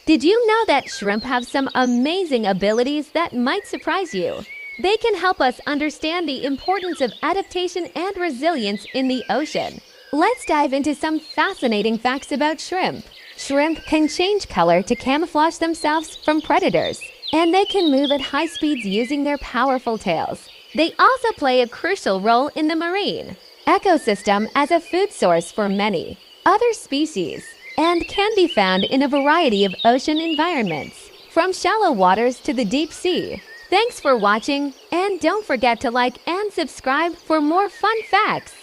Did you know that shrimp have some amazing abilities that might surprise you? They can help us understand the importance of adaptation and resilience in the ocean. Let's dive into some fascinating facts about shrimp. Shrimp can change color to camouflage themselves from predators, and they can move at high speeds using their powerful tails. They also play a crucial role in the marine ecosystem as a food source for many other species, and can be found in a variety of ocean environments, from shallow waters to the deep sea. Thanks for watching, and don't forget to like and subscribe for more fun facts.